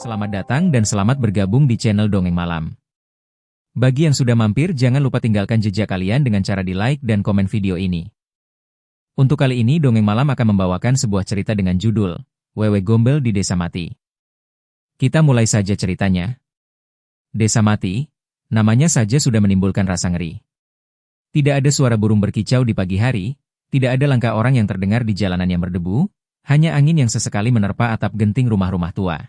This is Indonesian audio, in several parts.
Selamat datang dan selamat bergabung di channel Dongeng Malam. Bagi yang sudah mampir, jangan lupa tinggalkan jejak kalian dengan cara di-like dan komen video ini. Untuk kali ini, Dongeng Malam akan membawakan sebuah cerita dengan judul Wewe Gombel di Desa Mati. Kita mulai saja ceritanya. Desa Mati, namanya saja sudah menimbulkan rasa ngeri. Tidak ada suara burung berkicau di pagi hari, tidak ada langkah orang yang terdengar di jalanan yang berdebu, hanya angin yang sesekali menerpa atap genting rumah-rumah tua.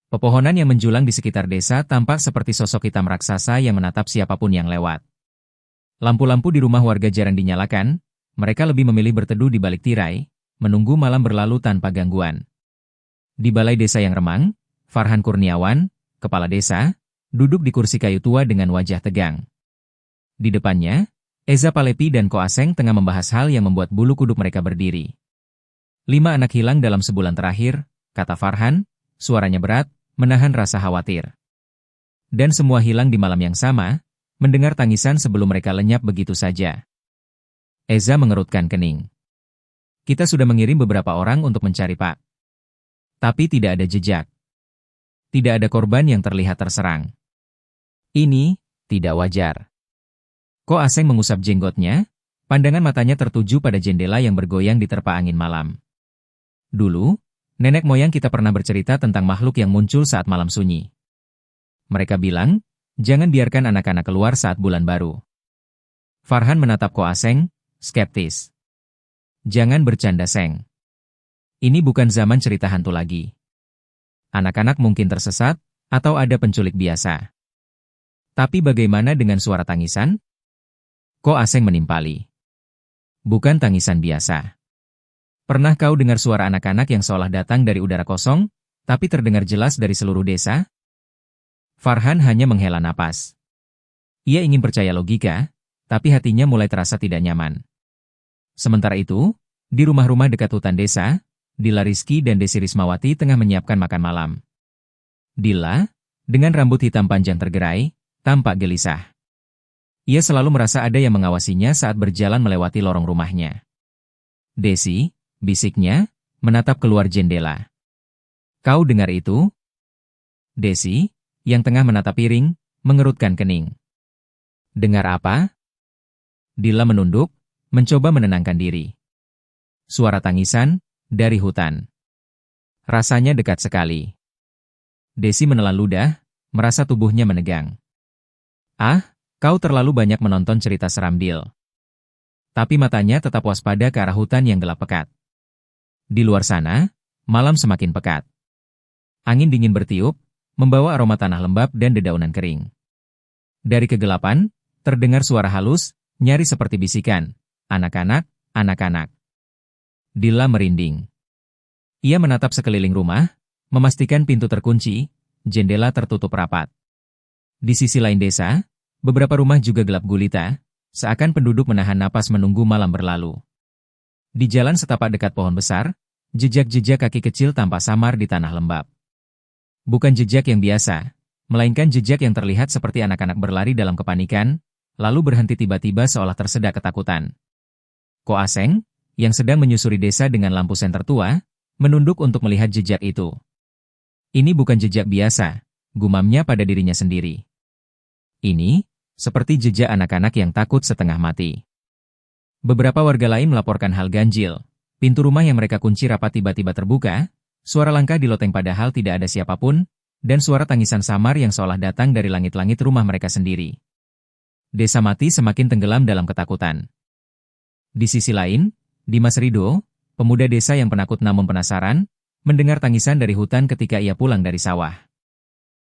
Pepohonan yang menjulang di sekitar desa tampak seperti sosok hitam raksasa yang menatap siapapun yang lewat. Lampu-lampu di rumah warga jarang dinyalakan, mereka lebih memilih berteduh di balik tirai, menunggu malam berlalu tanpa gangguan. Di balai desa yang remang, Farhan Kurniawan, kepala desa, duduk di kursi kayu tua dengan wajah tegang. Di depannya, Eza Palepi dan Ko Aseng tengah membahas hal yang membuat bulu kuduk mereka berdiri. 5 anak hilang dalam sebulan terakhir, kata Farhan, suaranya berat, menahan rasa khawatir. Dan semua hilang di malam yang sama, mendengar tangisan sebelum mereka lenyap begitu saja. Eza mengerutkan kening. Kita sudah mengirim beberapa orang untuk mencari Pak. Tapi tidak ada jejak. Tidak ada korban yang terlihat terserang. Ini tidak wajar. Ko Aseng mengusap jenggotnya, pandangan matanya tertuju pada jendela yang bergoyang diterpa angin malam. Dulu, nenek moyang kita pernah bercerita tentang makhluk yang muncul saat malam sunyi. Mereka bilang, jangan biarkan anak-anak keluar saat bulan baru. Farhan menatap Ko Aseng, skeptis. Jangan bercanda, Seng. Ini bukan zaman cerita hantu lagi. Anak-anak mungkin tersesat, atau ada penculik biasa. Tapi bagaimana dengan suara tangisan? Ko Aseng menimpali. Bukan tangisan biasa. Pernah kau dengar suara anak-anak yang seolah datang dari udara kosong, tapi terdengar jelas dari seluruh desa? Farhan hanya menghela napas. Ia ingin percaya logika, tapi hatinya mulai terasa tidak nyaman. Sementara itu, di rumah-rumah dekat hutan desa, Dila Rizky dan Desi Rismawati tengah menyiapkan makan malam. Dila, dengan rambut hitam panjang tergerai, tampak gelisah. Ia selalu merasa ada yang mengawasinya saat berjalan melewati lorong rumahnya. Desi, bisiknya, menatap keluar jendela. Kau dengar itu? Desi, yang tengah menatap piring, mengerutkan kening. Dengar apa? Dila menunduk, mencoba menenangkan diri. Suara tangisan, dari hutan. Rasanya dekat sekali. Desi menelan ludah, merasa tubuhnya menegang. Ah, kau terlalu banyak menonton cerita seram Dil. Tapi matanya tetap waspada ke arah hutan yang gelap pekat. Di luar sana, malam semakin pekat. Angin dingin bertiup, membawa aroma tanah lembab dan dedaunan kering. Dari kegelapan, terdengar suara halus, nyaris seperti bisikan. Anak-anak, anak-anak. Dila merinding. Ia menatap sekeliling rumah, memastikan pintu terkunci, jendela tertutup rapat. Di sisi lain desa, beberapa rumah juga gelap gulita, seakan penduduk menahan napas menunggu malam berlalu. Di jalan setapak dekat pohon besar, jejak-jejak kaki kecil tampak samar di tanah lembab. Bukan jejak yang biasa, melainkan jejak yang terlihat seperti anak-anak berlari dalam kepanikan, lalu berhenti tiba-tiba seolah tersedak ketakutan. Ko Aseng, yang sedang menyusuri desa dengan lampu senter tua, menunduk untuk melihat jejak itu. Ini bukan jejak biasa, gumamnya pada dirinya sendiri. Ini, seperti jejak anak-anak yang takut setengah mati. Beberapa warga lain melaporkan hal ganjil. Pintu rumah yang mereka kunci rapat tiba-tiba terbuka, suara langkah di loteng padahal tidak ada siapapun, dan suara tangisan samar yang seolah datang dari langit-langit rumah mereka sendiri. Desa Mati semakin tenggelam dalam ketakutan. Di sisi lain, Dimas Rido, pemuda desa yang penakut namun penasaran, mendengar tangisan dari hutan ketika ia pulang dari sawah.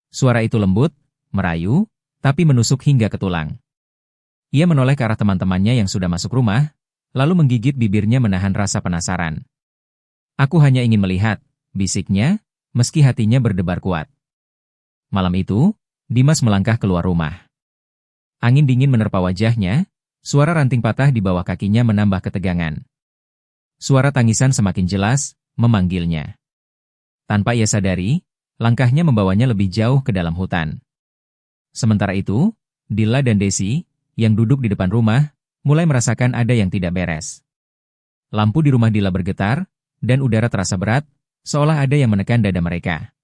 Suara itu lembut, merayu, tapi menusuk hingga ke tulang. Ia menoleh ke arah teman-temannya yang sudah masuk rumah, lalu menggigit bibirnya menahan rasa penasaran. Aku hanya ingin melihat, bisiknya, meski hatinya berdebar kuat. Malam itu, Dimas melangkah keluar rumah. Angin dingin menerpa wajahnya, suara ranting patah di bawah kakinya menambah ketegangan. Suara tangisan semakin jelas, memanggilnya. Tanpa ia sadari, langkahnya membawanya lebih jauh ke dalam hutan. Sementara itu, Dila dan Desi, yang duduk di depan rumah, mulai merasakan ada yang tidak beres. Lampu di rumah Dila bergetar, dan udara terasa berat, seolah ada yang menekan dada mereka.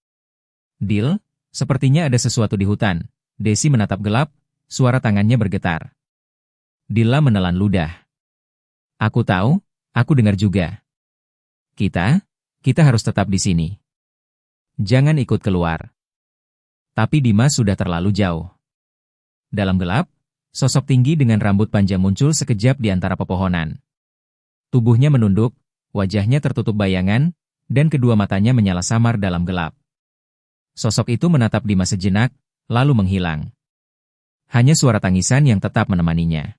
Dil, sepertinya ada sesuatu di hutan. Desi menatap gelap, suara tangannya bergetar. Dilla menelan ludah. Aku tahu, aku dengar juga. Kita harus tetap di sini. Jangan ikut keluar. Tapi Dimas sudah terlalu jauh. Dalam gelap, sosok tinggi dengan rambut panjang muncul sekejap di antara pepohonan. Tubuhnya menunduk, wajahnya tertutup bayangan, dan kedua matanya menyala samar dalam gelap. Sosok itu menatap Dimas sejenak, lalu menghilang. Hanya suara tangisan yang tetap menemaninya.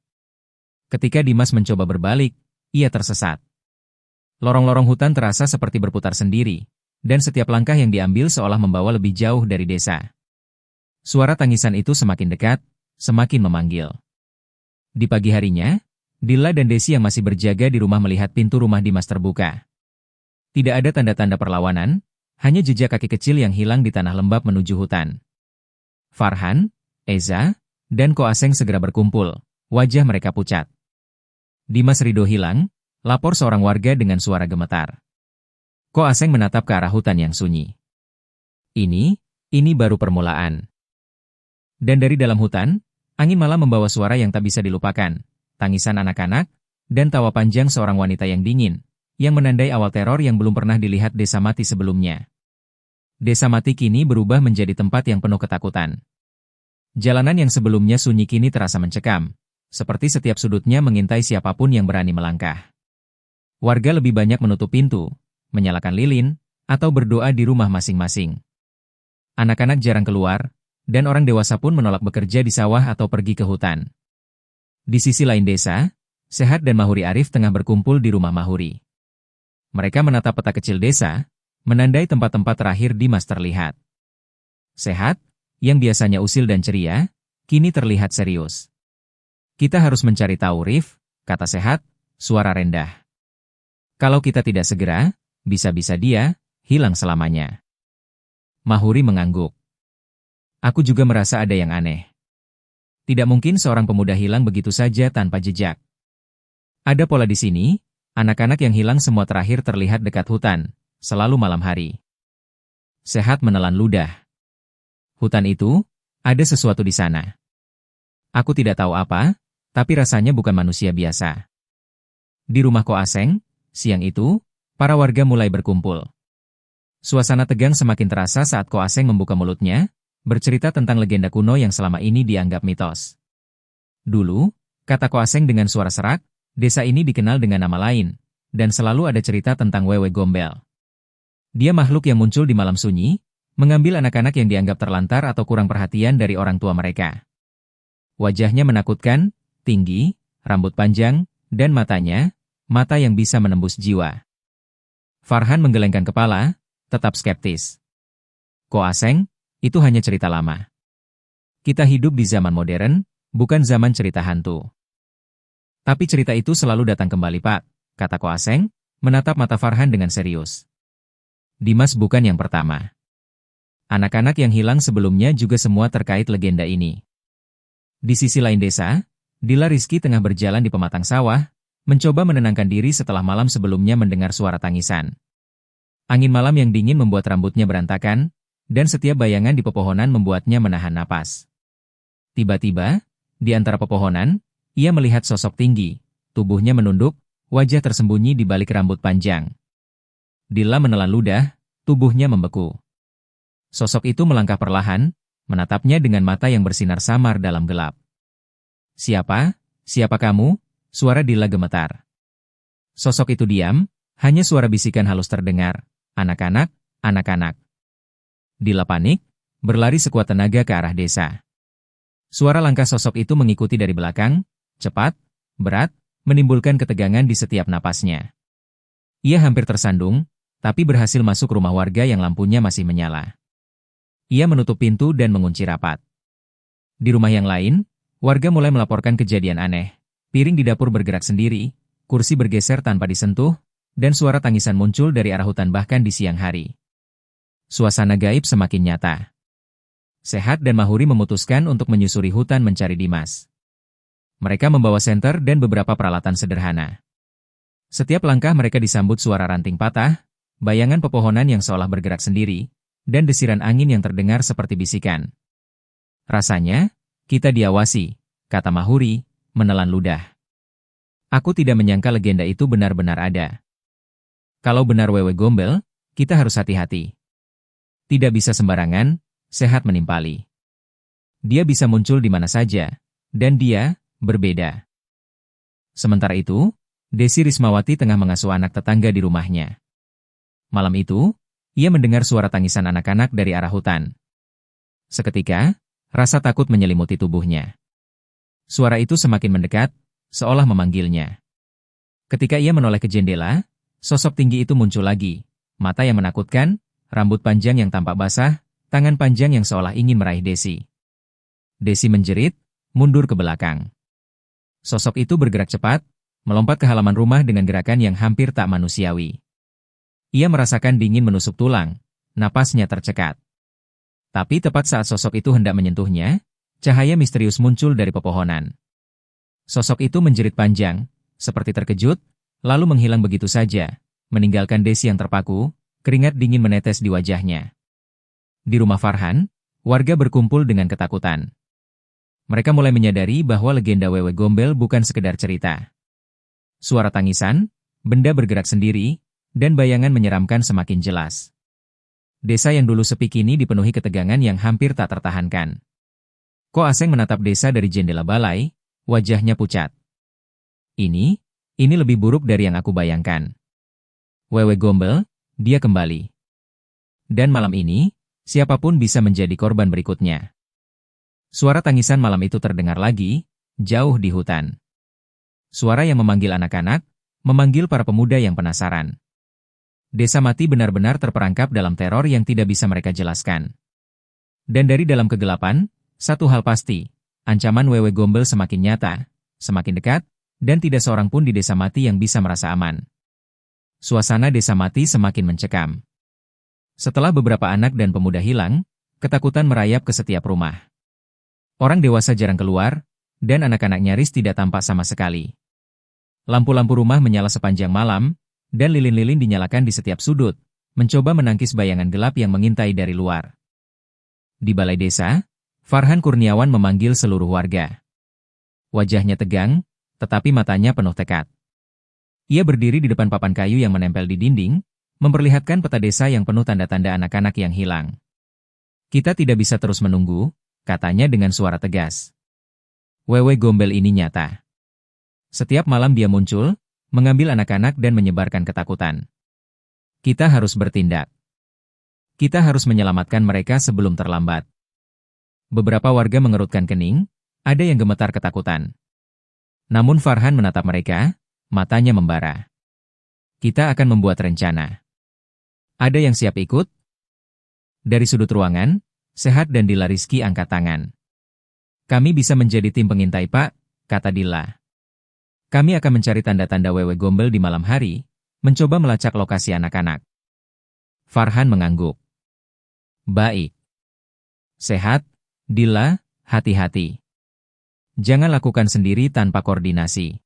Ketika Dimas mencoba berbalik, ia tersesat. Lorong-lorong hutan terasa seperti berputar sendiri, dan setiap langkah yang diambil seolah membawa lebih jauh dari desa. Suara tangisan itu semakin dekat, semakin memanggil. Di pagi harinya, Dilla dan Desi yang masih berjaga di rumah melihat pintu rumah Dimas terbuka. Tidak ada tanda-tanda perlawanan, hanya jejak kaki kecil yang hilang di tanah lembab menuju hutan. Farhan, Eza, dan Ko Aseng segera berkumpul, wajah mereka pucat. Dimas Ridho hilang, lapor seorang warga dengan suara gemetar. Ko Aseng menatap ke arah hutan yang sunyi. Ini baru permulaan. Dan dari dalam hutan, angin malam membawa suara yang tak bisa dilupakan. Tangisan anak-anak, dan tawa panjang seorang wanita yang dingin, yang menandai awal teror yang belum pernah dilihat Desa Mati sebelumnya. Desa Mati kini berubah menjadi tempat yang penuh ketakutan. Jalanan yang sebelumnya sunyi kini terasa mencekam, seperti setiap sudutnya mengintai siapapun yang berani melangkah. Warga lebih banyak menutup pintu, menyalakan lilin, atau berdoa di rumah masing-masing. Anak-anak jarang keluar, dan orang dewasa pun menolak bekerja di sawah atau pergi ke hutan. Di sisi lain desa, Sehat dan Mahuri Arif tengah berkumpul di rumah Mahuri. Mereka menatap peta kecil desa, menandai tempat-tempat terakhir Dimas terlihat. Sehat, yang biasanya usil dan ceria, kini terlihat serius. Kita harus mencari tahu Rif, kata Sehat, suara rendah. Kalau kita tidak segera, bisa-bisa dia hilang selamanya. Mahuri mengangguk. Aku juga merasa ada yang aneh. Tidak mungkin seorang pemuda hilang begitu saja tanpa jejak. Ada pola di sini, anak-anak yang hilang semua terakhir terlihat dekat hutan, selalu malam hari. Sehat menelan ludah. Hutan itu, ada sesuatu di sana. Aku tidak tahu apa, tapi rasanya bukan manusia biasa. Di rumah Ko Aseng, siang itu, para warga mulai berkumpul. Suasana tegang semakin terasa saat Ko Aseng membuka mulutnya, bercerita tentang legenda kuno yang selama ini dianggap mitos. Dulu, kata Ko Aseng dengan suara serak, desa ini dikenal dengan nama lain, dan selalu ada cerita tentang Wewe Gombel. Dia makhluk yang muncul di malam sunyi, mengambil anak-anak yang dianggap terlantar atau kurang perhatian dari orang tua mereka. Wajahnya menakutkan, tinggi, rambut panjang, dan matanya, mata yang bisa menembus jiwa. Farhan menggelengkan kepala, tetap skeptis. Ko Aseng, itu hanya cerita lama. Kita hidup di zaman modern, bukan zaman cerita hantu. Tapi cerita itu selalu datang kembali, Pak, kata Ko Aseng, menatap mata Farhan dengan serius. Dimas bukan yang pertama. Anak-anak yang hilang sebelumnya juga semua terkait legenda ini. Di sisi lain desa, Dilla Rizky tengah berjalan di pematang sawah, mencoba menenangkan diri setelah malam sebelumnya mendengar suara tangisan. Angin malam yang dingin membuat rambutnya berantakan, dan setiap bayangan di pepohonan membuatnya menahan napas. Tiba-tiba, di antara pepohonan, ia melihat sosok tinggi, tubuhnya menunduk, wajah tersembunyi di balik rambut panjang. Dilla menelan ludah, tubuhnya membeku. Sosok itu melangkah perlahan, menatapnya dengan mata yang bersinar samar dalam gelap. Siapa? Siapa kamu? Suara Dilla gemetar. Sosok itu diam, hanya suara bisikan halus terdengar. Anak-anak, anak-anak. Dilla panik, berlari sekuat tenaga ke arah desa. Suara langkah sosok itu mengikuti dari belakang, cepat, berat, menimbulkan ketegangan di setiap napasnya. Ia hampir tersandung, tapi berhasil masuk rumah warga yang lampunya masih menyala. Ia menutup pintu dan mengunci rapat. Di rumah yang lain, warga mulai melaporkan kejadian aneh. Piring di dapur bergerak sendiri, kursi bergeser tanpa disentuh, dan suara tangisan muncul dari arah hutan bahkan di siang hari. Suasana gaib semakin nyata. Sehat dan Mahuri memutuskan untuk menyusuri hutan mencari Dimas. Mereka membawa senter dan beberapa peralatan sederhana. Setiap langkah mereka disambut suara ranting patah, bayangan pepohonan yang seolah bergerak sendiri, dan desiran angin yang terdengar seperti bisikan. Rasanya, kita diawasi, kata Mahuri, menelan ludah. Aku tidak menyangka legenda itu benar-benar ada. Kalau benar Wewe Gombel, kita harus hati-hati. Tidak bisa sembarangan, Sehat menimpali. Dia bisa muncul di mana saja, dan dia berbeda. Sementara itu, Desi Rismawati tengah mengasuh anak tetangga di rumahnya. Malam itu, ia mendengar suara tangisan anak-anak dari arah hutan. Seketika, rasa takut menyelimuti tubuhnya. Suara itu semakin mendekat, seolah memanggilnya. Ketika ia menoleh ke jendela, sosok tinggi itu muncul lagi, mata yang menakutkan, rambut panjang yang tampak basah, tangan panjang yang seolah ingin meraih Desi. Desi menjerit, mundur ke belakang. Sosok itu bergerak cepat, melompat ke halaman rumah dengan gerakan yang hampir tak manusiawi. Ia merasakan dingin menusuk tulang, napasnya tercekat. Tapi tepat saat sosok itu hendak menyentuhnya, cahaya misterius muncul dari pepohonan. Sosok itu menjerit panjang, seperti terkejut, lalu menghilang begitu saja, meninggalkan Desi yang terpaku, keringat dingin menetes di wajahnya. Di rumah Farhan, warga berkumpul dengan ketakutan. Mereka mulai menyadari bahwa legenda Wewe Gombel bukan sekedar cerita. Suara tangisan, benda bergerak sendiri, dan bayangan menyeramkan semakin jelas. Desa yang dulu sepi kini dipenuhi ketegangan yang hampir tak tertahankan. Ko Aseng menatap desa dari jendela balai, wajahnya pucat. Ini lebih buruk dari yang aku bayangkan. Wewe Gombel, dia kembali. Dan malam ini, siapapun bisa menjadi korban berikutnya. Suara tangisan malam itu terdengar lagi, jauh di hutan. Suara yang memanggil anak-anak, memanggil para pemuda yang penasaran. Desa mati benar-benar terperangkap dalam teror yang tidak bisa mereka jelaskan. Dan dari dalam kegelapan, satu hal pasti, ancaman Wewe Gombel semakin nyata, semakin dekat, dan tidak seorang pun di desa mati yang bisa merasa aman. Suasana desa mati semakin mencekam. Setelah beberapa anak dan pemuda hilang, ketakutan merayap ke setiap rumah. Orang dewasa jarang keluar, dan anak-anak nyaris tidak tampak sama sekali. Lampu-lampu rumah menyala sepanjang malam, dan lilin-lilin dinyalakan di setiap sudut, mencoba menangkis bayangan gelap yang mengintai dari luar. Di balai desa, Farhan Kurniawan memanggil seluruh warga. Wajahnya tegang, tetapi matanya penuh tekad. Ia berdiri di depan papan kayu yang menempel di dinding, memperlihatkan peta desa yang penuh tanda-tanda anak-anak yang hilang. Kita tidak bisa terus menunggu, katanya dengan suara tegas. Wewe Gombel ini nyata. Setiap malam dia muncul, mengambil anak-anak dan menyebarkan ketakutan. Kita harus bertindak. Kita harus menyelamatkan mereka sebelum terlambat. Beberapa warga mengerutkan kening, ada yang gemetar ketakutan. Namun Farhan menatap mereka, matanya membara. Kita akan membuat rencana. Ada yang siap ikut? Dari sudut ruangan, Sehat dan Dila Rizky angkat tangan. Kami bisa menjadi tim pengintai, Pak, kata Dila. Kami akan mencari tanda-tanda Wewe Gombel di malam hari, mencoba melacak lokasi anak-anak. Farhan mengangguk. Baik. Sehat, Dila, hati-hati. Jangan lakukan sendiri tanpa koordinasi.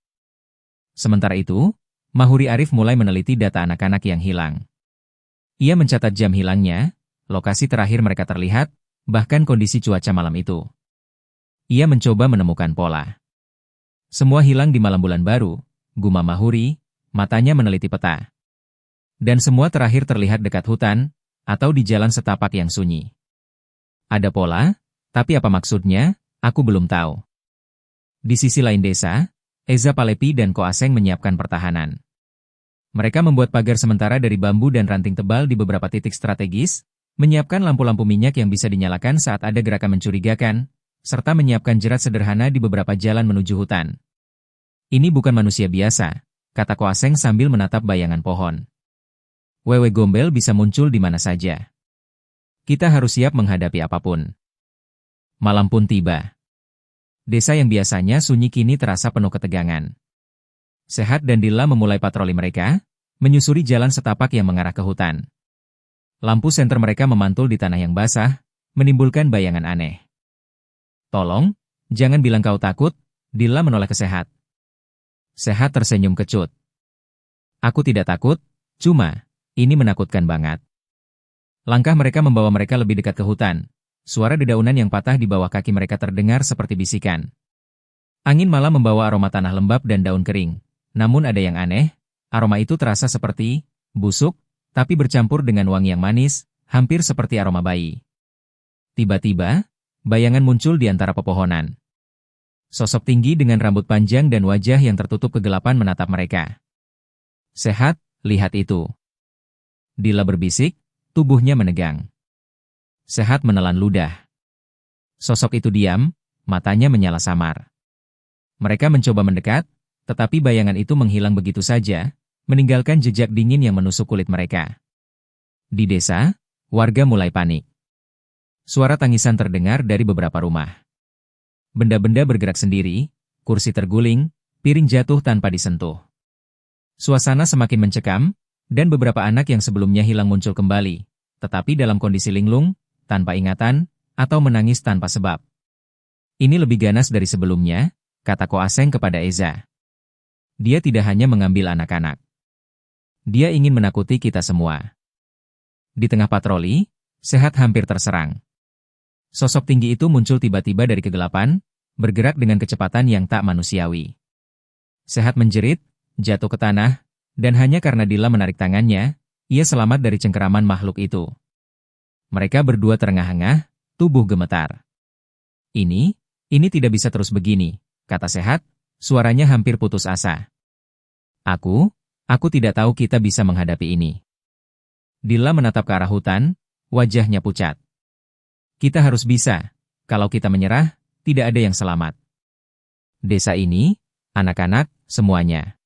Sementara itu, Mahuri Arif mulai meneliti data anak-anak yang hilang. Ia mencatat jam hilangnya, lokasi terakhir mereka terlihat, bahkan kondisi cuaca malam itu. Ia mencoba menemukan pola. Semua hilang di malam bulan baru, gumam Mahuri, matanya meneliti peta. Dan semua terakhir terlihat dekat hutan, atau di jalan setapak yang sunyi. Ada pola, tapi apa maksudnya, aku belum tahu. Di sisi lain desa, Eza Palepi dan Ko Aseng menyiapkan pertahanan. Mereka membuat pagar sementara dari bambu dan ranting tebal di beberapa titik strategis, menyiapkan lampu-lampu minyak yang bisa dinyalakan saat ada gerakan mencurigakan, serta menyiapkan jerat sederhana di beberapa jalan menuju hutan. Ini bukan manusia biasa, kata Ko Aseng sambil menatap bayangan pohon. Wewe Gombel bisa muncul di mana saja. Kita harus siap menghadapi apapun. Malam pun tiba. Desa yang biasanya sunyi kini terasa penuh ketegangan. Sehat dan Dila memulai patroli mereka, menyusuri jalan setapak yang mengarah ke hutan. Lampu senter mereka memantul di tanah yang basah, menimbulkan bayangan aneh. Tolong, jangan bilang kau takut, Dila menoleh ke Sehat. Sehat tersenyum kecut. Aku tidak takut, cuma, ini menakutkan banget. Langkah mereka membawa mereka lebih dekat ke hutan. Suara dedaunan yang patah di bawah kaki mereka terdengar seperti bisikan. Angin malam membawa aroma tanah lembab dan daun kering. Namun ada yang aneh, aroma itu terasa seperti busuk, tapi bercampur dengan wangi yang manis, hampir seperti aroma bayi. Tiba-tiba, bayangan muncul di antara pepohonan. Sosok tinggi dengan rambut panjang dan wajah yang tertutup kegelapan menatap mereka. "Sehat, lihat itu." Dila berbisik, tubuhnya menegang. Sehat menelan ludah. Sosok itu diam, matanya menyala samar. Mereka mencoba mendekat, tetapi bayangan itu menghilang begitu saja, meninggalkan jejak dingin yang menusuk kulit mereka. Di desa, warga mulai panik. Suara tangisan terdengar dari beberapa rumah. Benda-benda bergerak sendiri, kursi terguling, piring jatuh tanpa disentuh. Suasana semakin mencekam, dan beberapa anak yang sebelumnya hilang muncul kembali, tetapi dalam kondisi linglung, tanpa ingatan, atau menangis tanpa sebab. "Ini lebih ganas dari sebelumnya," kata Ko Aseng kepada Eza. "Dia tidak hanya mengambil anak-anak. Dia ingin menakuti kita semua." Di tengah patroli, Sehat hampir terserang. Sosok tinggi itu muncul tiba-tiba dari kegelapan, bergerak dengan kecepatan yang tak manusiawi. Sehat menjerit, jatuh ke tanah, dan hanya karena Dila menarik tangannya, ia selamat dari cengkeraman makhluk itu. Mereka berdua terengah-engah, tubuh gemetar. Ini tidak bisa terus begini," kata Sehat, suaranya hampir putus asa. Aku tidak tahu kita bisa menghadapi ini." Dila menatap ke arah hutan, wajahnya pucat. "Kita harus bisa. Kalau kita menyerah, tidak ada yang selamat. Desa ini, anak-anak, semuanya."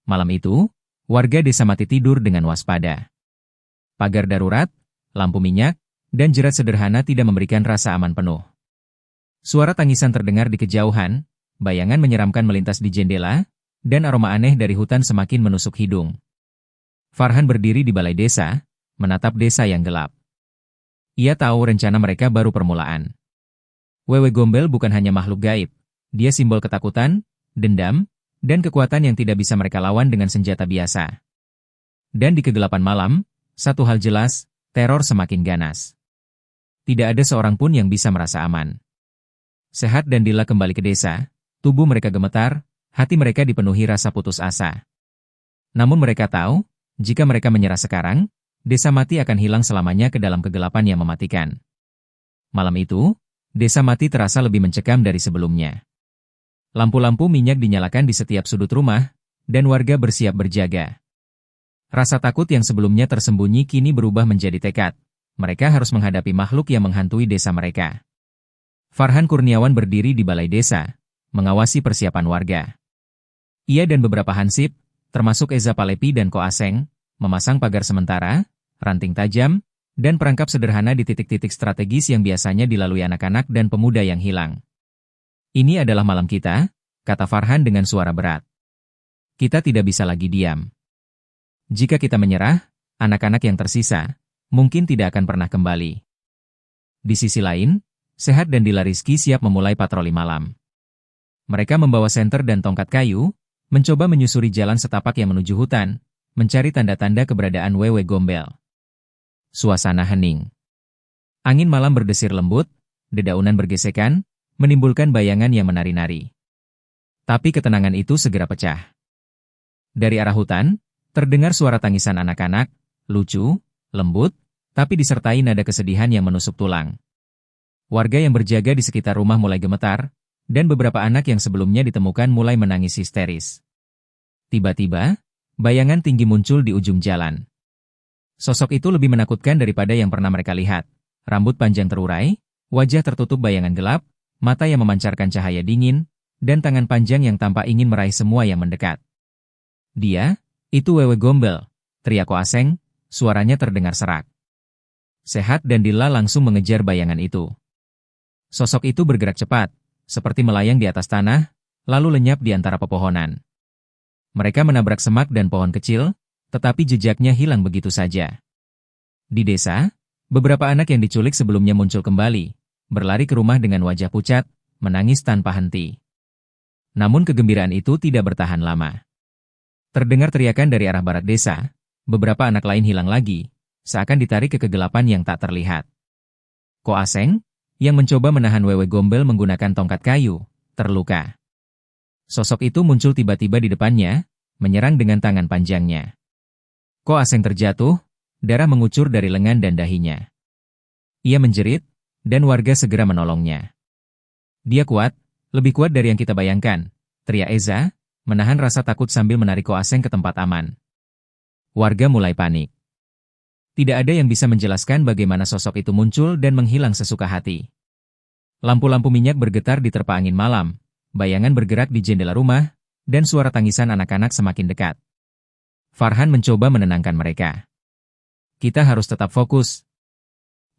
Malam itu, warga desa mati tidur dengan waspada. Pagar darurat, lampu minyak, dan jerat sederhana tidak memberikan rasa aman penuh. Suara tangisan terdengar di kejauhan, bayangan menyeramkan melintas di jendela, dan aroma aneh dari hutan semakin menusuk hidung. Farhan berdiri di balai desa, menatap desa yang gelap. Ia tahu rencana mereka baru permulaan. Wewe Gombel bukan hanya makhluk gaib, dia simbol ketakutan, dendam, dan kekuatan yang tidak bisa mereka lawan dengan senjata biasa. Dan di kegelapan malam, satu hal jelas, teror semakin ganas. Tidak ada seorang pun yang bisa merasa aman. Sehat dan Dila kembali ke desa, tubuh mereka gemetar, hati mereka dipenuhi rasa putus asa. Namun mereka tahu, jika mereka menyerah sekarang, desa mati akan hilang selamanya ke dalam kegelapan yang mematikan. Malam itu, desa mati terasa lebih mencekam dari sebelumnya. Lampu-lampu minyak dinyalakan di setiap sudut rumah, dan warga bersiap berjaga. Rasa takut yang sebelumnya tersembunyi kini berubah menjadi tekad. Mereka harus menghadapi makhluk yang menghantui desa mereka. Farhan Kurniawan berdiri di balai desa, mengawasi persiapan warga. Ia dan beberapa hansip, termasuk Eza Palepi dan Ko Aseng, memasang pagar sementara, ranting tajam, dan perangkap sederhana di titik-titik strategis yang biasanya dilalui anak-anak dan pemuda yang hilang. "Ini adalah malam kita," kata Farhan dengan suara berat. "Kita tidak bisa lagi diam. Jika kita menyerah, anak-anak yang tersisa mungkin tidak akan pernah kembali." Di sisi lain, Sehat dan Dila Rizky siap memulai patroli malam. Mereka membawa senter dan tongkat kayu, mencoba menyusuri jalan setapak yang menuju hutan, mencari tanda-tanda keberadaan Wewe Gombel. Suasana hening. Angin malam berdesir lembut, dedaunan bergesekan, menimbulkan bayangan yang menari-nari. Tapi ketenangan itu segera pecah. Dari arah hutan, terdengar suara tangisan anak-anak, lucu, lembut, tapi disertai nada kesedihan yang menusuk tulang. Warga yang berjaga di sekitar rumah mulai gemetar, dan beberapa anak yang sebelumnya ditemukan mulai menangis histeris. Tiba-tiba, bayangan tinggi muncul di ujung jalan. Sosok itu lebih menakutkan daripada yang pernah mereka lihat. Rambut panjang terurai, wajah tertutup bayangan gelap, mata yang memancarkan cahaya dingin, dan tangan panjang yang tampak ingin meraih semua yang mendekat. "Dia, itu Wewe Gombel," teriak Ko Aseng, suaranya terdengar serak. Sehat dan Dila langsung mengejar bayangan itu. Sosok itu bergerak cepat, seperti melayang di atas tanah, lalu lenyap di antara pepohonan. Mereka menabrak semak dan pohon kecil, tetapi jejaknya hilang begitu saja. Di desa, beberapa anak yang diculik sebelumnya muncul kembali, berlari ke rumah dengan wajah pucat, menangis tanpa henti. Namun kegembiraan itu tidak bertahan lama. Terdengar teriakan dari arah barat desa, beberapa anak lain hilang lagi, seakan ditarik ke kegelapan yang tak terlihat. Ko Aseng, yang mencoba menahan Wewe Gombel menggunakan tongkat kayu, terluka. Sosok itu muncul tiba-tiba di depannya, menyerang dengan tangan panjangnya. Ko Aseng terjatuh, darah mengucur dari lengan dan dahinya. Ia menjerit, dan warga segera menolongnya. Dia kuat, lebih kuat dari yang kita bayangkan, teriak Eza, menahan rasa takut sambil menarik Ko Aseng ke tempat aman. Warga mulai panik. Tidak ada yang bisa menjelaskan bagaimana sosok itu muncul dan menghilang sesuka hati. Lampu-lampu minyak bergetar di terpa angin malam, bayangan bergerak di jendela rumah, dan suara tangisan anak-anak semakin dekat. Farhan mencoba menenangkan mereka. Kita harus tetap fokus.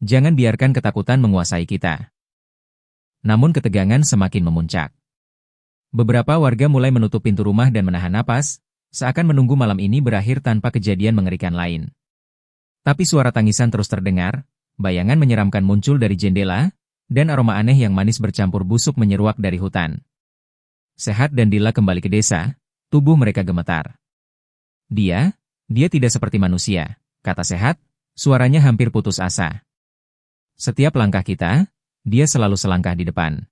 Jangan biarkan ketakutan menguasai kita. Namun ketegangan semakin memuncak. Beberapa warga mulai menutup pintu rumah dan menahan napas, seakan menunggu malam ini berakhir tanpa kejadian mengerikan lain. Tapi suara tangisan terus terdengar, bayangan menyeramkan muncul dari jendela, dan aroma aneh yang manis bercampur busuk menyeruak dari hutan. Sehat dan Dila kembali ke desa, tubuh mereka gemetar. Dia tidak seperti manusia, kata Sehat, suaranya hampir putus asa. Setiap langkah kita, dia selalu selangkah di depan.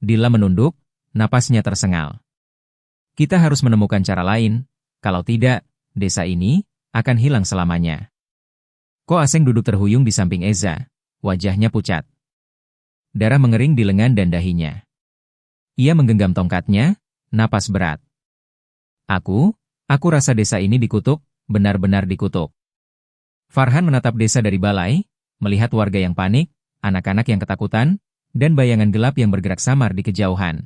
Dila menunduk, napasnya tersengal. Kita harus menemukan cara lain, kalau tidak, desa ini akan hilang selamanya. Ko Aseng duduk terhuyung di samping Eza, wajahnya pucat. Darah mengering di lengan dan dahinya. Ia menggenggam tongkatnya, napas berat. Aku rasa desa ini dikutuk, benar-benar dikutuk. Farhan menatap desa dari balai, melihat warga yang panik, anak-anak yang ketakutan, dan bayangan gelap yang bergerak samar di kejauhan.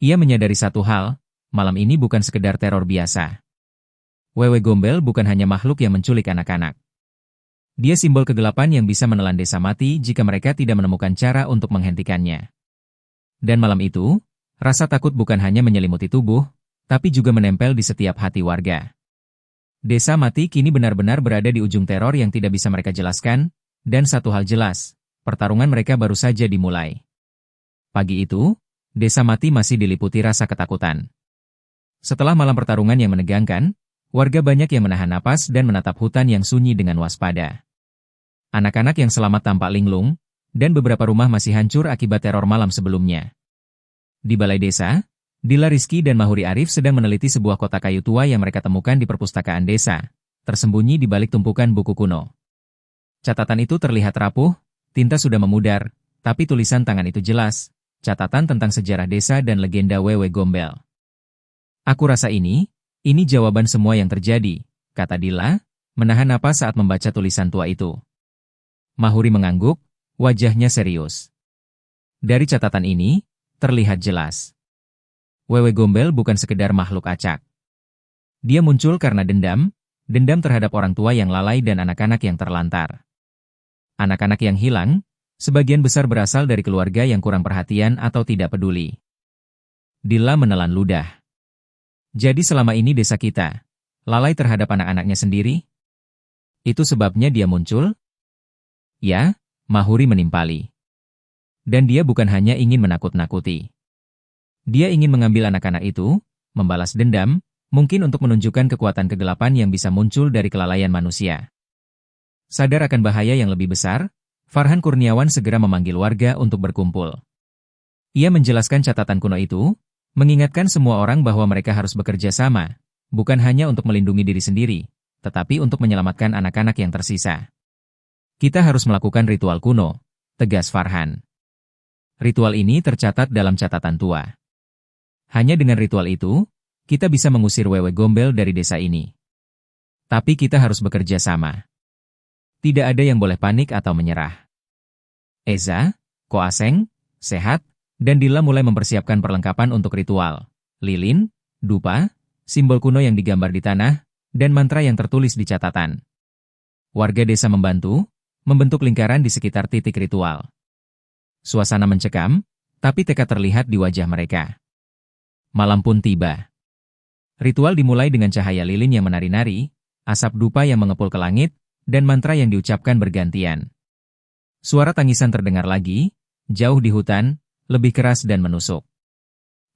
Ia menyadari satu hal, malam ini bukan sekedar teror biasa. Wewe Gombel bukan hanya makhluk yang menculik anak-anak. Dia simbol kegelapan yang bisa menelan desa mati jika mereka tidak menemukan cara untuk menghentikannya. Dan malam itu, rasa takut bukan hanya menyelimuti tubuh, tapi juga menempel di setiap hati warga. Desa mati kini benar-benar berada di ujung teror yang tidak bisa mereka jelaskan, dan satu hal jelas, pertarungan mereka baru saja dimulai. Pagi itu, desa mati masih diliputi rasa ketakutan. Setelah malam pertarungan yang menegangkan, warga banyak yang menahan napas dan menatap hutan yang sunyi dengan waspada. Anak-anak yang selamat tampak linglung, dan beberapa rumah masih hancur akibat teror malam sebelumnya. Di balai desa, Dila Rizky dan Mahuri Arif sedang meneliti sebuah kotak kayu tua yang mereka temukan di perpustakaan desa, tersembunyi di balik tumpukan buku kuno. Catatan itu terlihat rapuh, tinta sudah memudar, tapi tulisan tangan itu jelas, catatan tentang sejarah desa dan legenda Wewe Gombel. Aku rasa ini jawaban semua yang terjadi, kata Dila, menahan napas saat membaca tulisan tua itu. Mahuri mengangguk, wajahnya serius. Dari catatan ini, terlihat jelas. Wewe Gombel bukan sekedar makhluk acak. Dia muncul karena dendam terhadap orang tua yang lalai dan anak-anak yang terlantar. Anak-anak yang hilang, sebagian besar berasal dari keluarga yang kurang perhatian atau tidak peduli. Dila menelan ludah. Jadi selama ini desa kita, lalai terhadap anak-anaknya sendiri? Itu sebabnya dia muncul? Ya, Mahuri menimpali. Dan dia bukan hanya ingin menakut-nakuti. Dia ingin mengambil anak-anak itu, membalas dendam, mungkin untuk menunjukkan kekuatan kegelapan yang bisa muncul dari kelalaian manusia. Sadar akan bahaya yang lebih besar, Farhan Kurniawan segera memanggil warga untuk berkumpul. Ia menjelaskan catatan kuno itu, mengingatkan semua orang bahwa mereka harus bekerja sama, bukan hanya untuk melindungi diri sendiri, tetapi untuk menyelamatkan anak-anak yang tersisa. Kita harus melakukan ritual kuno, tegas Farhan. Ritual ini tercatat dalam catatan tua. Hanya dengan ritual itu, kita bisa mengusir Wewe Gombel dari desa ini. Tapi kita harus bekerja sama. Tidak ada yang boleh panik atau menyerah. Eza, Ko Aseng, Sehat, dan Dila mulai mempersiapkan perlengkapan untuk ritual. Lilin, dupa, simbol kuno yang digambar di tanah, dan mantra yang tertulis di catatan. Warga desa membentuk lingkaran di sekitar titik ritual. Suasana mencekam, tapi tekad terlihat di wajah mereka. Malam pun tiba. Ritual dimulai dengan cahaya lilin yang menari-nari, asap dupa yang mengepul ke langit, dan mantra yang diucapkan bergantian. Suara tangisan terdengar lagi, jauh di hutan, lebih keras dan menusuk.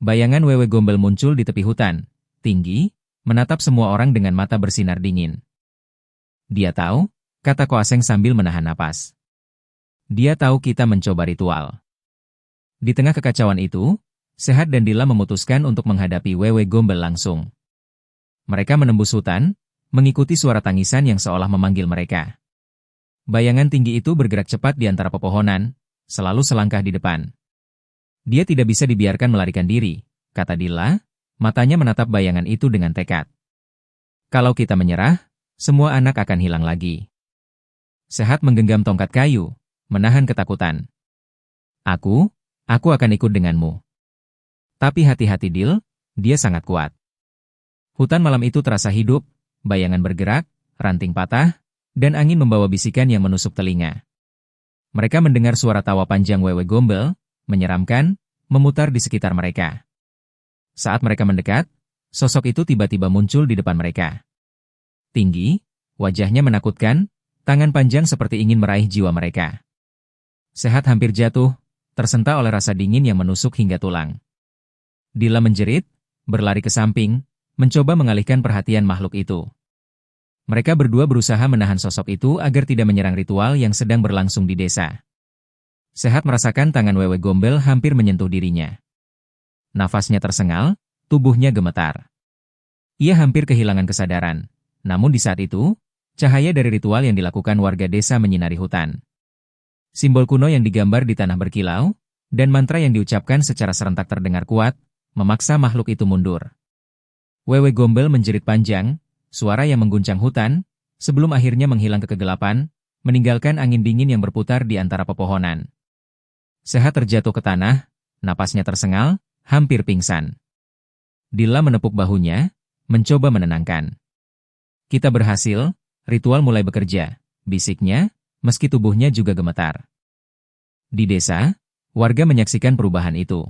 Bayangan Wewe Gombel muncul di tepi hutan, tinggi, menatap semua orang dengan mata bersinar dingin. Dia tahu, kata Ko Aseng sambil menahan napas. Dia tahu kita mencoba ritual. Di tengah kekacauan itu, Sehat dan Dila memutuskan untuk menghadapi Wewe Gombel langsung. Mereka menembus hutan, mengikuti suara tangisan yang seolah memanggil mereka. Bayangan tinggi itu bergerak cepat di antara pepohonan, selalu selangkah di depan. Dia tidak bisa dibiarkan melarikan diri, kata Dila, matanya menatap bayangan itu dengan tekad. Kalau kita menyerah, semua anak akan hilang lagi. Sehat menggenggam tongkat kayu, menahan ketakutan. Aku akan ikut denganmu. Tapi hati-hati Dil, dia sangat kuat. Hutan malam itu terasa hidup, bayangan bergerak, ranting patah, dan angin membawa bisikan yang menusuk telinga. Mereka mendengar suara tawa panjang Wewe Gombel, menyeramkan, memutar di sekitar mereka. Saat mereka mendekat, sosok itu tiba-tiba muncul di depan mereka. Tinggi, wajahnya menakutkan, tangan panjang seperti ingin meraih jiwa mereka. Sehat hampir jatuh, tersentak oleh rasa dingin yang menusuk hingga tulang. Dila menjerit, berlari ke samping, mencoba mengalihkan perhatian makhluk itu. Mereka berdua berusaha menahan sosok itu agar tidak menyerang ritual yang sedang berlangsung di desa. Sehat merasakan tangan Wewe Gombel hampir menyentuh dirinya. Nafasnya tersengal, tubuhnya gemetar. Ia hampir kehilangan kesadaran. Namun di saat itu, cahaya dari ritual yang dilakukan warga desa menyinari hutan. Simbol kuno yang digambar di tanah berkilau, dan mantra yang diucapkan secara serentak terdengar kuat, memaksa makhluk itu mundur. Wewe Gombel menjerit panjang, suara yang mengguncang hutan, sebelum akhirnya menghilang ke kegelapan, meninggalkan angin dingin yang berputar di antara pepohonan. Sehat terjatuh ke tanah, napasnya tersengal, hampir pingsan. Dila menepuk bahunya, mencoba menenangkan. Kita berhasil, ritual mulai bekerja, bisiknya, meski tubuhnya juga gemetar. Di desa, warga menyaksikan perubahan itu.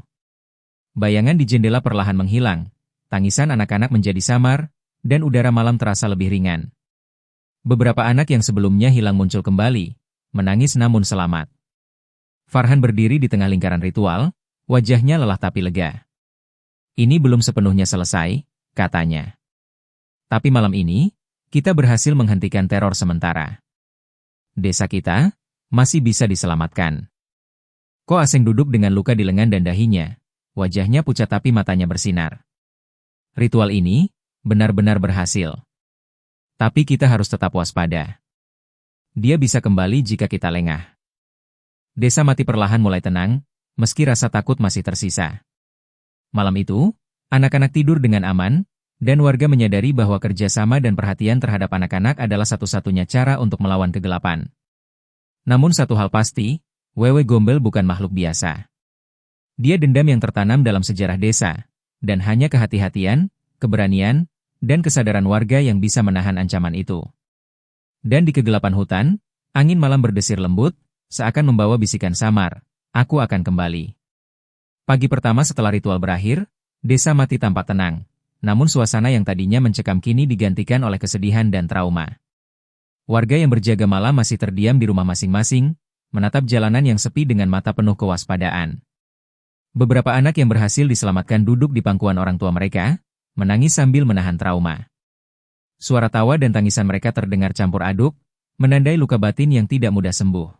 Bayangan di jendela perlahan menghilang, tangisan anak-anak menjadi samar, dan udara malam terasa lebih ringan. Beberapa anak yang sebelumnya hilang muncul kembali, menangis namun selamat. Farhan berdiri di tengah lingkaran ritual, wajahnya lelah tapi lega. Ini belum sepenuhnya selesai, katanya. Tapi malam ini, kita berhasil menghentikan teror sementara. Desa kita masih bisa diselamatkan. Ko Aseng duduk dengan luka di lengan dan dahinya, wajahnya pucat tapi matanya bersinar. Ritual ini benar-benar berhasil. Tapi kita harus tetap waspada. Dia bisa kembali jika kita lengah. Desa mati perlahan mulai tenang, meski rasa takut masih tersisa. Malam itu, anak-anak tidur dengan aman, dan warga menyadari bahwa kerjasama dan perhatian terhadap anak-anak adalah satu-satunya cara untuk melawan kegelapan. Namun satu hal pasti, Wewe Gombel bukan makhluk biasa. Dia dendam yang tertanam dalam sejarah desa, dan hanya kehati-hatian, keberanian, dan kesadaran warga yang bisa menahan ancaman itu. Dan di kegelapan hutan, angin malam berdesir lembut, seakan membawa bisikan samar, aku akan kembali. Pagi pertama setelah ritual berakhir, desa mati tampak tenang, namun suasana yang tadinya mencekam kini digantikan oleh kesedihan dan trauma. Warga yang berjaga malam masih terdiam di rumah masing-masing, menatap jalanan yang sepi dengan mata penuh kewaspadaan. Beberapa anak yang berhasil diselamatkan duduk di pangkuan orang tua mereka, menangis sambil menahan trauma. Suara tawa dan tangisan mereka terdengar campur aduk, menandai luka batin yang tidak mudah sembuh.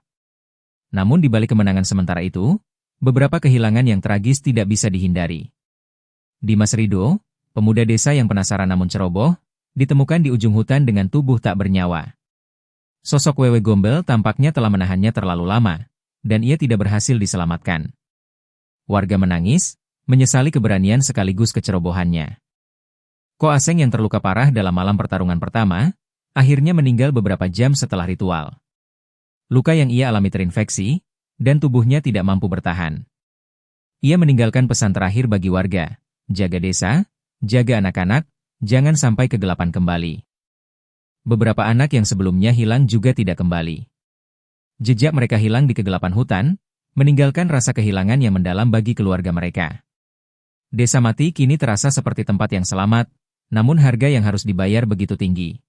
Namun di balik kemenangan sementara itu, beberapa kehilangan yang tragis tidak bisa dihindari. Dimas Rido, pemuda desa yang penasaran namun ceroboh, ditemukan di ujung hutan dengan tubuh tak bernyawa. Sosok Wewe Gombel tampaknya telah menahannya terlalu lama, dan ia tidak berhasil diselamatkan. Warga menangis, menyesali keberanian sekaligus kecerobohannya. Ko Aseng yang terluka parah dalam malam pertarungan pertama, akhirnya meninggal beberapa jam setelah ritual. Luka yang ia alami terinfeksi, dan tubuhnya tidak mampu bertahan. Ia meninggalkan pesan terakhir bagi warga, jaga desa, jaga anak-anak, jangan sampai kegelapan kembali. Beberapa anak yang sebelumnya hilang juga tidak kembali. Jejak mereka hilang di kegelapan hutan, meninggalkan rasa kehilangan yang mendalam bagi keluarga mereka. Desa mati kini terasa seperti tempat yang selamat, namun harga yang harus dibayar begitu tinggi.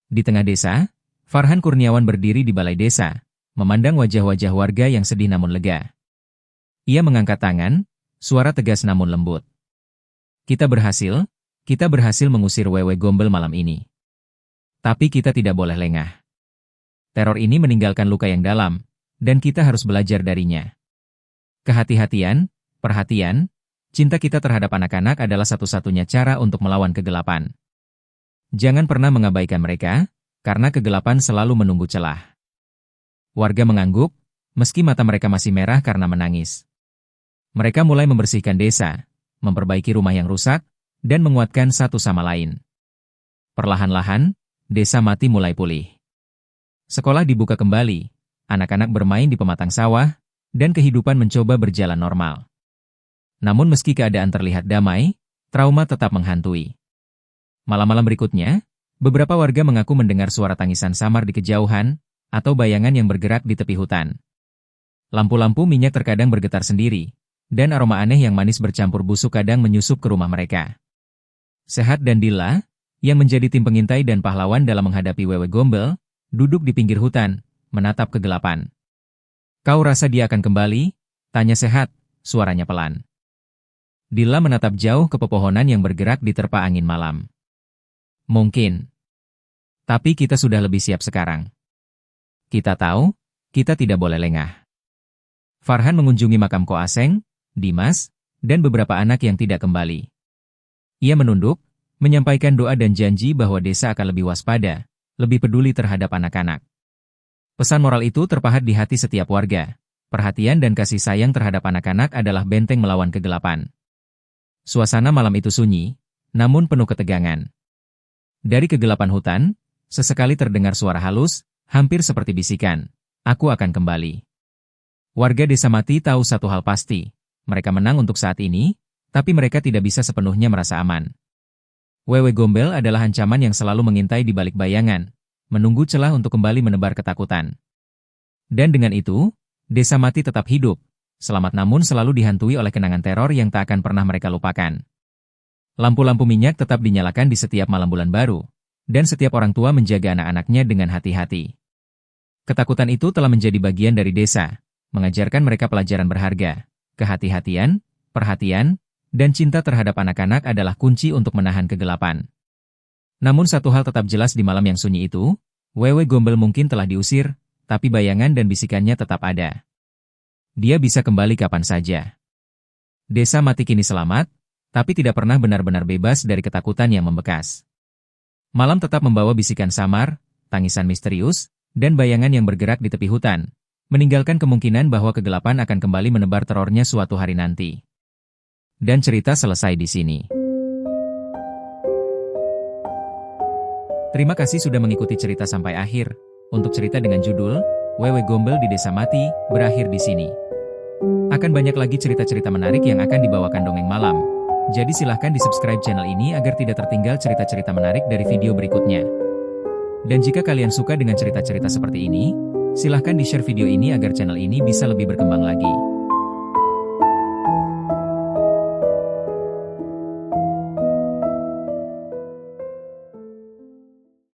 Di tengah desa, Farhan Kurniawan berdiri di balai desa, memandang wajah-wajah warga yang sedih namun lega. Ia mengangkat tangan, suara tegas namun lembut. Kita berhasil mengusir Wewe Gombel malam ini. Tapi kita tidak boleh lengah. Teror ini meninggalkan luka yang dalam, dan kita harus belajar darinya. Kehati-hatian, perhatian, cinta kita terhadap anak-anak adalah satu-satunya cara untuk melawan kegelapan. Jangan pernah mengabaikan mereka, karena kegelapan selalu menunggu celah. Warga mengangguk, meski mata mereka masih merah karena menangis. Mereka mulai membersihkan desa, memperbaiki rumah yang rusak, dan menguatkan satu sama lain. Perlahan-lahan, desa mati mulai pulih. Sekolah dibuka kembali, anak-anak bermain di pematang sawah, dan kehidupan mencoba berjalan normal. Namun meski keadaan terlihat damai, trauma tetap menghantui. Malam-malam berikutnya, beberapa warga mengaku mendengar suara tangisan samar di kejauhan, atau bayangan yang bergerak di tepi hutan. Lampu-lampu minyak terkadang bergetar sendiri, dan aroma aneh yang manis bercampur busuk kadang menyusup ke rumah mereka. Sehat dan Dilla, yang menjadi tim pengintai dan pahlawan dalam menghadapi Wewe Gombel, duduk di pinggir hutan, menatap kegelapan. "Kau rasa dia akan kembali?" tanya Sehat, suaranya pelan. Dilla menatap jauh ke pepohonan yang bergerak di terpa angin malam. "Mungkin. Tapi kita sudah lebih siap sekarang. Kita tahu, kita tidak boleh lengah." Farhan mengunjungi makam Ko Aseng, Dimas, dan beberapa anak yang tidak kembali. Ia menunduk, menyampaikan doa dan janji bahwa desa akan lebih waspada, lebih peduli terhadap anak-anak. Pesan moral itu terpahat di hati setiap warga. Perhatian dan kasih sayang terhadap anak-anak adalah benteng melawan kegelapan. Suasana malam itu sunyi, namun penuh ketegangan. Dari kegelapan hutan, sesekali terdengar suara halus, hampir seperti bisikan, "Aku akan kembali." Warga desa mati tahu satu hal pasti, mereka menang untuk saat ini, tapi mereka tidak bisa sepenuhnya merasa aman. Wewe Gombel adalah ancaman yang selalu mengintai di balik bayangan, menunggu celah untuk kembali menebar ketakutan. Dan dengan itu, desa mati tetap hidup, selamat namun selalu dihantui oleh kenangan teror yang tak akan pernah mereka lupakan. Lampu-lampu minyak tetap dinyalakan di setiap malam bulan baru, dan setiap orang tua menjaga anak-anaknya dengan hati-hati. Ketakutan itu telah menjadi bagian dari desa, mengajarkan mereka pelajaran berharga, kehati-hatian, perhatian, dan cinta terhadap anak-anak adalah kunci untuk menahan kegelapan. Namun satu hal tetap jelas di malam yang sunyi itu, Wewe Gombel mungkin telah diusir, tapi bayangan dan bisikannya tetap ada. Dia bisa kembali kapan saja. Desa mati kini selamat, tapi tidak pernah benar-benar bebas dari ketakutan yang membekas. Malam tetap membawa bisikan samar, tangisan misterius, dan bayangan yang bergerak di tepi hutan, meninggalkan kemungkinan bahwa kegelapan akan kembali menebar terornya suatu hari nanti. Dan cerita selesai di sini. Terima kasih sudah mengikuti cerita sampai akhir. Untuk cerita dengan judul Wewe Gombel di Desa Mati berakhir di sini. Akan banyak lagi cerita-cerita menarik yang akan dibawakan Dongeng Malam. Jadi silahkan di-subscribe channel ini agar tidak tertinggal cerita-cerita menarik dari video berikutnya. Dan jika kalian suka dengan cerita-cerita seperti ini, silahkan di-share video ini agar channel ini bisa lebih berkembang lagi.